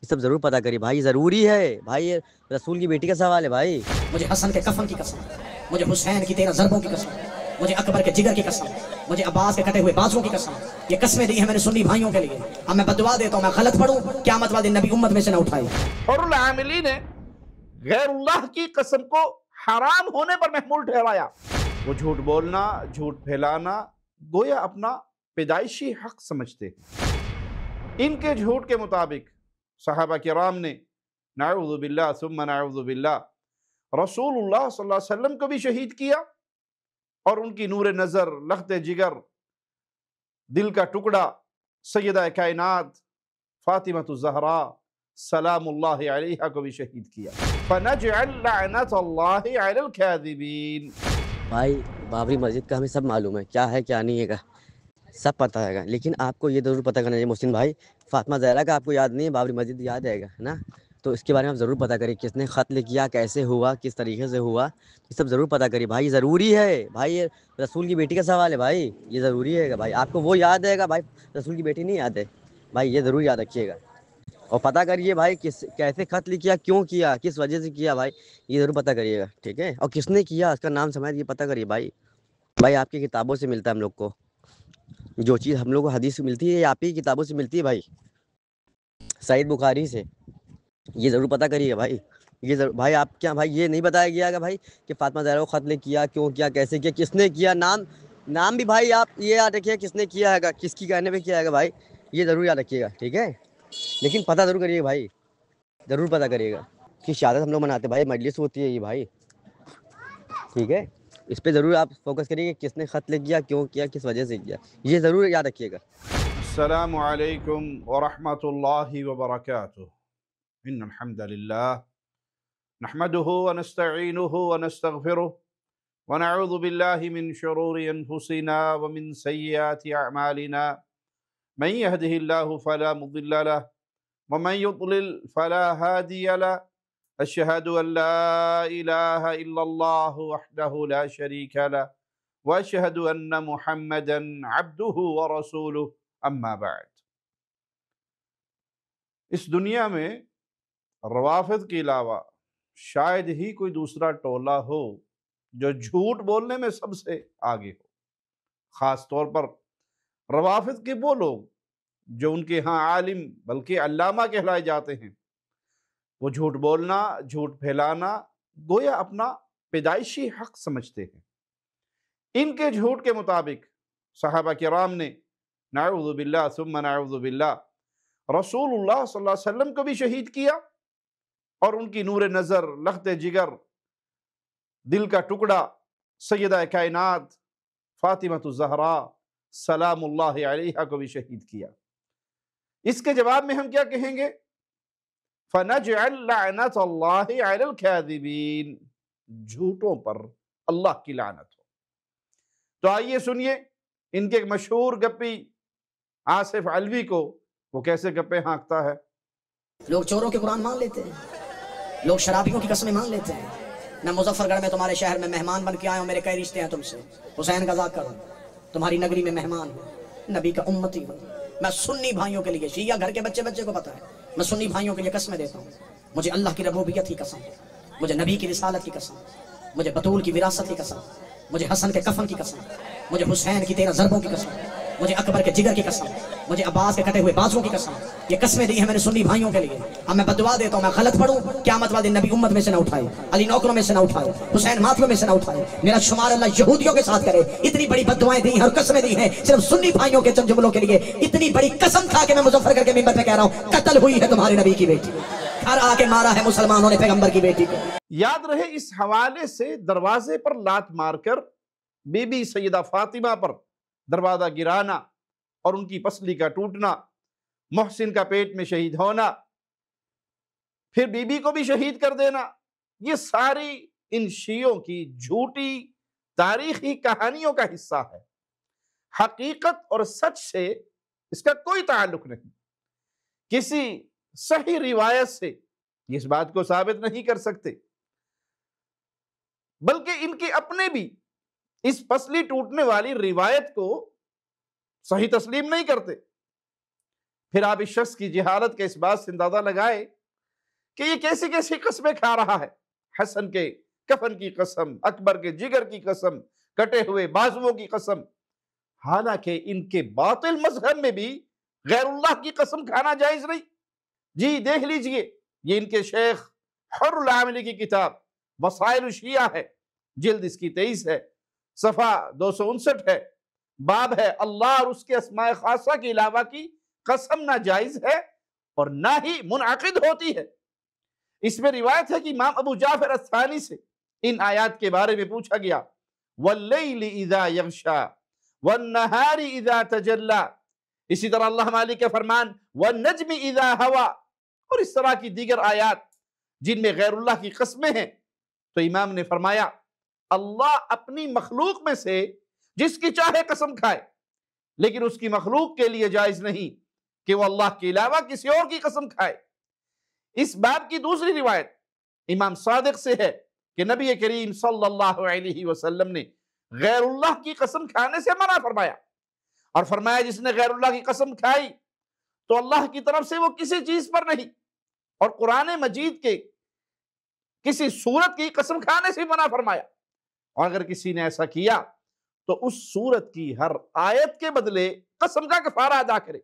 یہ سب ضرور پتہ کریے بھائی، ضروری ہے بھائی، یہ رسول کی بیٹی کا سوال ہے بھائی۔ مجھے حسن کے کفن کی قسم، مجھے حسین کی 13 ضربوں کی قسم، مجھے اکبر کے جگر کی قسم، مجھے عباس کے کٹے ہوئے بازوؤں کی قسم، یہ قسمیں دی ہیں میں نے سنی بھائیوں کے لیے۔ اب میں بدعا دیتا ہوں، میں غلط پڑھوں قیامت والے دن نبی امت میں سے نہ اٹھائے۔ اور العاملی نے غیر اللہ کی قسم کو حرام ہونے پر محمول ٹھہرایا۔ وہ جھوٹ بولنا، جھوٹ پھیلانا گویا اپنا پیدائشی حق سمجھتے ہیں۔ ان کے جھوٹ کے مطابق صحابہ کرام نے نعوذ باللہ ثم نعوذ باللہ رسول اللہ صلی اللہ علیہ وسلم کو بھی شہید کیا، اور ان کی نور نظر، لخت جگر، دل کا ٹکڑا سیدہ کائنات فاطمہ الزہراء سلام اللہ علیہا کو بھی شہید کیا۔ فَنَجْعَلْ لَعْنَةَ اللَّهِ عَلَى الْكَاذِبِينَ۔ بھائی بابری مسجد کا ہمیں سب معلوم ہے، کیا ہے کیا نہیں ہے گا، سب پتہ ہے گا، لیکن آپ کو یہ ضرور پتہ کرنا چاہیے محسن بھائی، فاطمہ زہرا کا آپ کو یاد نہیں ہے، بابری مسجد یاد ہے گا، ہے نا؟ تو اس کے بارے میں آپ ضرور پتہ کریے، کس نے قتل کیا، کیسے ہوا، کس طریقے سے ہوا، یہ سب ضرور پتہ کریے بھائی، ضروری ہے بھائی، یہ رسول کی بیٹی کا سوال ہے بھائی، یہ ضروری ہے گا بھائی، آپ کو وہ یاد ہے گا بھائی، رسول کی بیٹی نہیں یاد ہے بھائی، یہ ضرور یاد رکھیے گا، اور پتہ کریے بھائی کیسے قتل کیا، کیوں کیا، کس وجہ سے کیا بھائی، یہ ضرور پتہ کریے گا، ٹھیک ہے؟ اور کس نے کیا، اس کا نام سمجھ یہ پتہ کریے بھائی۔ بھائی آپ کی کتابوں سے ملتا ہے ہم لوگ کو، جو چیز ہم لوگ کو حدیث سے ملتی ہے یہ آپ ہی کتابوں سے ملتی ہے بھائی، صحیح بخاری سے، یہ ضرور پتہ کریے بھائی، یہ ضرور بھائی، آپ کیا بھائی یہ نہیں بتایا گیا گا بھائی کہ فاطمہ زہرا کو قتل کیا، کیوں کیا، کیسے کیا، کس نے کیا، نام بھی بھائی آپ یہ یاد رکھیے کس نے کیا ہے گا، کس کی کہنے پہ کیا ہے گا بھائی، یہ ضرور یاد رکھیے گا، ٹھیک ہے؟ لیکن پتہ ضرور کریے گا بھائی، ضرور پتہ کریے گا کہ شہادت ہم لوگ مناتے بھائی، مجلس ہوتی ہے یہ بھائی، ٹھیک ہے؟ اس پہ ضرور آپ فوکس کریے کہ کس نے قتل کیا، کیوں کیا، کس وجہ سے کیا، یہ ضرور یاد رکھیے گا۔ السلام علیکم ورحمۃ اللہ وبرکاتہ۔ ان الحمد للہ نحمده ونستعینه ونستغفره ونعوذ باللہ من شرور انفسنا ومن سیئات اعمالنا من يهده اللہ فلا مضل له ومن يضلل فلا هادی له اشہد ان لا الہ الا اللہ وحدہ لا شریک له واشہد ان محمدا عبدہ ورسولہ اما بعد۔ اس دنیا میں روافض کے علاوہ شاید ہی کوئی دوسرا ٹولہ ہو جو جھوٹ بولنے میں سب سے آگے ہو، خاص طور پر روافض کے وہ لوگ جو ان کے ہاں عالم بلکہ علامہ کہلائے جاتے ہیں، وہ جھوٹ بولنا، جھوٹ پھیلانا گویا اپنا پیدائشی حق سمجھتے ہیں۔ ان کے جھوٹ کے مطابق صحابہ کرام نے نعوذ باللہ ثم نعوذ باللہ رسول اللہ صلی اللہ علیہ وسلم کو بھی شہید کیا، اور ان کی نور نظر، لخت جگر، دل کا ٹکڑا سیدہ کائنات فاطمہ الزہراء سلام اللہ علیہا کو بھی شہید کیا۔ اس کے جواب میں ہم کیا کہیں گے؟ فَنَجْعَلْ لَعْنَةَ اللَّهِ عَلَى الْكَاذِبِينَ، جھوٹوں پر اللہ کی لعنت ہو۔ تو آئیے سنیے ان کے ایک مشہور گپی آصف علوی کو، وہ کیسے گپے ہانکتا ہے۔ لوگ چوروں کے قرآن مان لیتے ہیں، لوگ شرابیوں کی قسمیں مان لیتے ہیں۔ میں مظفر گڑھ میں تمہارے شہر میں مہمان بن کے آیا ہوں، میرے کئی رشتے ہیں تم سے، حسین کا ذاکر ہوں، تمہاری نگری میں مہمان ہوں، نبی کا امتی ہوں۔ میں سنی بھائیوں کے لیے، شیعہ گھر کے بچے کو پتہ ہے، میں سنی بھائیوں کے لیے قسمیں دیتا ہوں، مجھے اللہ کی ربوبیت کی قسم، مجھے نبی کی رسالت کی قسم، مجھے بطول کی وراثت کی قسم، مجھے حسن کے کفن کی قسم، مجھے حسین کی 13 ضربوں کی قسم، مجھے اکبر کے جگر کی قسم، مجھے عباس کے کٹے ہوئے بازوؤں کی قسم، یہ قسمیں دی ہیں میں نے سنی بھائیوں کے لیے۔ اب میں بدعا دیتا ہوں، میں غلط پڑھوں قیامت والے دن نبی امت میں سے نہ اٹھائے، علی نوکروں میں سے نہ اٹھائے، حسین ماتھیوں میں سے نہ اٹھائے، میرا شمار اللہ یہودیوں کے ساتھ کرے۔ اتنی بڑی بددعائیں دی ہیں اور قسمیں دی ہیں صرف سنی بھائیوں کے چند جملوں کے لیے۔ اتنی بڑی قسم کھا کے میں مظفر گڑھ کے منبر پہ کہہ رہا ہوں، قتل ہوئی ہے تمہارے نبی کی بیٹی، گھر آ کے مارا ہے مسلمانوں نے پیغمبر کی بیٹی کو۔ یاد رہے اس حوالے سے دروازے پر لات مار کر بی بی سیدہ فاطمہ پر دروازہ گرانا اور ان کی پسلی کا ٹوٹنا، محسن کا پیٹ میں شہید ہونا، پھر بی بی کو بھی شہید کر دینا، یہ ساری ان شیعوں کی جھوٹی تاریخی کہانیوں کا حصہ ہے۔ حقیقت اور سچ سے اس کا کوئی تعلق نہیں۔ کسی صحیح روایت سے اس بات کو ثابت نہیں کر سکتے، بلکہ ان کے اپنے بھی اس پسلی ٹوٹنے والی روایت کو صحیح تسلیم نہیں کرتے۔ پھر آپ اس شخص کی جہالت کے اس بات سے اندازہ لگائے کہ یہ کیسی کیسی قسمیں کھا رہا ہے، حسن کے کفن کی قسم، اکبر کے جگر کی قسم، کٹے ہوئے بازوؤں کی قسم، حالانکہ ان کے باطل مذہب میں بھی غیر اللہ کی قسم کھانا جائز نہیں۔ جی دیکھ لیجئے، یہ ان کے شیخ حر العاملی کی کتاب وسائل الشیعہ ہے، جلد اس کی 23 ہے، صفحہ 259 ہے، باب ہے اللہ اور اس کے اسماء خاصہ کے علاوہ کی قسم نہ جائز ہے اور نہ ہی منعقد ہوتی ہے۔ اس میں روایت ہے کہ امام ابو جعفر الثانی سے ان آیات کے بارے میں پوچھا گیا، وَاللَّيْلِ إِذَا يَغْشَى وَالنَّهَارِ إِذَا تَجَلَّى، اسی طرح اللہ مالک کے فرمان وَالنَّجْمِ إِذَا هَوَى، اور اس طرح کی دیگر آیات جن میں غیر اللہ کی قسمیں ہیں۔ تو امام نے فرمایا اللہ اپنی مخلوق میں سے جس کی چاہے قسم کھائے، لیکن اس کی مخلوق کے لیے جائز نہیں کہ وہ اللہ کے علاوہ کسی اور کی قسم کھائے۔ اس باب کی دوسری روایت امام صادق سے ہے کہ نبی کریم صلی اللہ علیہ وسلم نے غیر اللہ کی قسم کھانے سے منع فرمایا، اور فرمایا جس نے غیر اللہ کی قسم کھائی تو اللہ کی طرف سے وہ کسی چیز پر نہیں، اور قرآن مجید کے کسی سورت کی قسم کھانے سے منع فرمایا، اور اگر کسی نے ایسا کیا تو اس سورت کی ہر آیت کے بدلے قسم کا کفارہ ادا کرے۔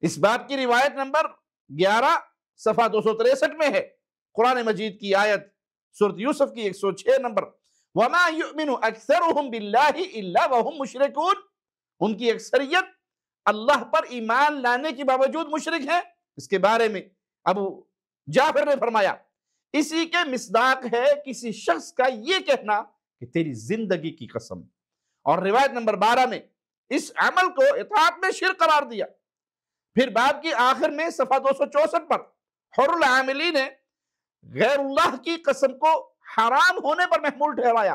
اس باب کی روایت نمبر 11 صفحہ 263 میں ہے، قرآن مجید کی آیت سورۃ یوسف کی 106 نمبر، وَمَا يُؤْمِنُ أَكْثَرُهُمْ بِاللَّهِ إِلَّا وَهُمْ مُشْرِكُونَ، ان کی اکثریت اللہ پر ایمان لانے کے باوجود مشرک ہیں۔ اس کے بارے میں ابو جعفر نے فرمایا اسی کے مصداق ہے کسی شخص کا یہ کہنا کہ تیری زندگی کی قسم، اور روایت نمبر 12 میں اس عمل کو اطاعت میں شرک قرار دیا۔ پھر باب کی آخر میں صفحہ 264 پر حر العاملی نے غیر اللہ کی قسم کو حرام ہونے پر محمول ٹھہرایا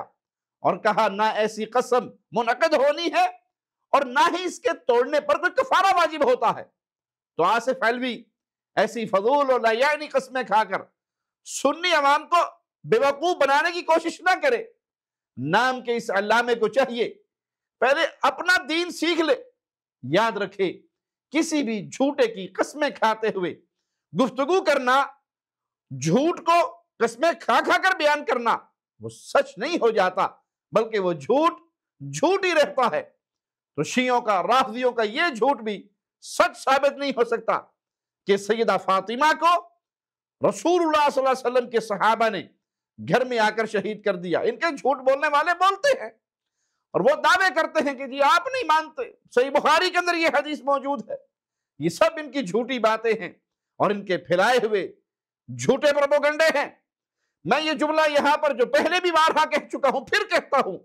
اور کہا نہ ایسی قسم منعقد ہونی ہے اور نہ ہی اس کے توڑنے پر کوئی کفارہ واجب ہوتا ہے۔ تو آصف علوی ایسی فضول اور لا یعنی قسمیں کھا کر سنی عوام کو بیوقوف بنانے کی کوشش نہ کرے۔ نام کے اس علامے کو چاہیے پہلے اپنا دین سیکھ لے، یاد رکھے کسی بھی جھوٹے کی قسمیں کھاتے ہوئے گفتگو کرنا، جھوٹ کو قسمیں کھا کھا کر بیان کرنا، وہ سچ نہیں ہو جاتا بلکہ وہ جھوٹ ہی رہتا ہے۔ تو شیعوں کا، رافضیوں کا یہ جھوٹ بھی سچ ثابت نہیں ہو سکتا کہ سیدہ فاطمہ کو رسول اللہ صلی اللہ علیہ وسلم کے صحابہ نے گھر میں آ کر شہید کر دیا۔ ان کے جھوٹ بولنے والے بولتے ہیں اور وہ دعوے کرتے ہیں کہ جی آپ نہیں مانتے، صحیح بخاری کے اندر یہ حدیث موجود ہے۔ یہ سب ان کی جھوٹی باتیں ہیں اور ان کے پھیلائے ہوئے جھوٹے پروپیگنڈے ہیں۔ میں یہ جملہ یہاں پر جو پہلے بھی بارہا کہہ چکا ہوں پھر کہتا ہوں،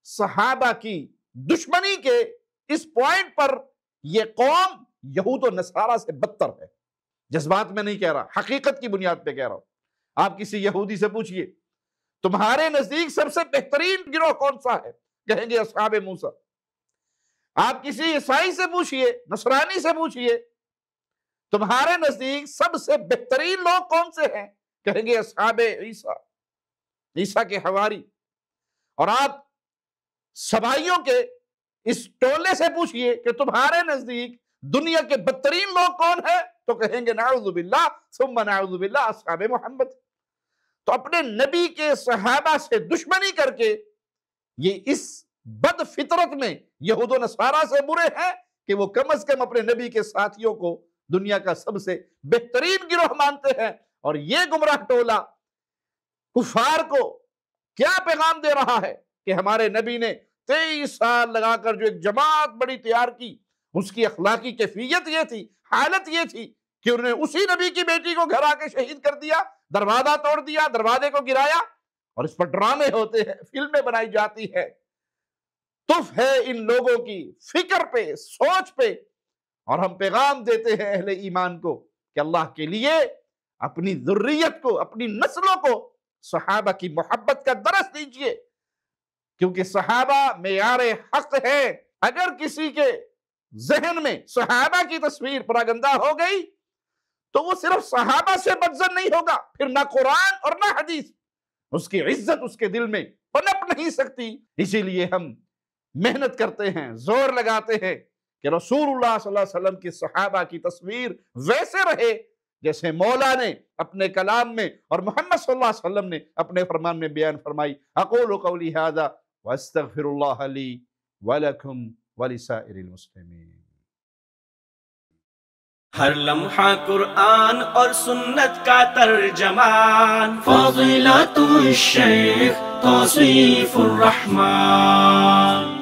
صحابہ کی دشمنی کے اس پوائنٹ پر یہ قوم یہود و نصارہ سے بدتر ہے۔ جذبات میں نہیں کہہ رہا، حقیقت کی بنیاد پہ کہہ رہا ہوں۔ آپ کسی یہودی سے پوچھئے تمہارے نزدیک سب سے بہترین گروہ کون سا ہے، کہیں گے اصحاب موسیٰ۔ آپ کسی عیسائی سے پوچھئے، نصرانی سے پوچھئے تمہارے نزدیک سب سے بہترین لوگ کون سے ہیں، کہیں گے اصحاب عیسیٰ، عیسیٰ کے حواری۔ اور آپ سبائیوں کے اس ٹولے سے پوچھئے کہ تمہارے نزدیک دنیا کے بدترین لوگ کون ہیں، تو کہیں گے نعوذ باللہ ثم نعوذ باللہ اصحاب محمد۔ تو اپنے نبی کے صحابہ سے دشمنی کر کے یہ اس بد فطرت میں یہود و نصارہ سے برے ہیں کہ وہ کم از کم اپنے نبی کے ساتھیوں کو دنیا کا سب سے بہترین گروہ مانتے ہیں۔ اور یہ گمراہ ٹولہ کفار کو کیا پیغام دے رہا ہے کہ ہمارے نبی نے 23 سال لگا کر جو ایک جماعت بڑی تیار کی، اس کی اخلاقی کیفیت یہ تھی، حالت یہ تھی کہ انہوں نے اسی نبی کی بیٹی کو گھر آ کے شہید کر دیا، دروازہ توڑ دیا، دروازے کو گرایا، اور اس پر ڈرامے ہوتے ہیں، فلمیں بنائی جاتی ہے۔ تف ہے ان لوگوں کی فکر پہ، سوچ پہ، اور ہم پیغام دیتے ہیں اہل ایمان کو کہ اللہ کے لیے اپنی ذریت کو، اپنی نسلوں کو صحابہ کی محبت کا درس دیجئے، کیونکہ صحابہ معیار حق ہے۔ اگر کسی کے ذہن میں صحابہ کی تصویر پراگندہ ہو گئی تو وہ صرف صحابہ سے بدظن نہیں ہوگا، پھر نہ قرآن اور نہ حدیث، اس کی عزت اس کے دل میں پنپ نہیں سکتی۔ اسی لیے ہم محنت کرتے ہیں، زور لگاتے ہیں کہ رسول اللہ صلی اللہ علیہ وسلم کی صحابہ کی تصویر ویسے رہے جیسے مولا نے اپنے کلام میں اور محمد صلی اللہ علیہ وسلم نے اپنے فرمان میں بیان فرمائی۔ اقول قولی ھذا واستغفر اللہ لی ولکم ولسائر المسلمین۔ ہر لمحہ قرآن اور سنت کا ترجمان، فضیلت الشیخ توصیف الرحمان۔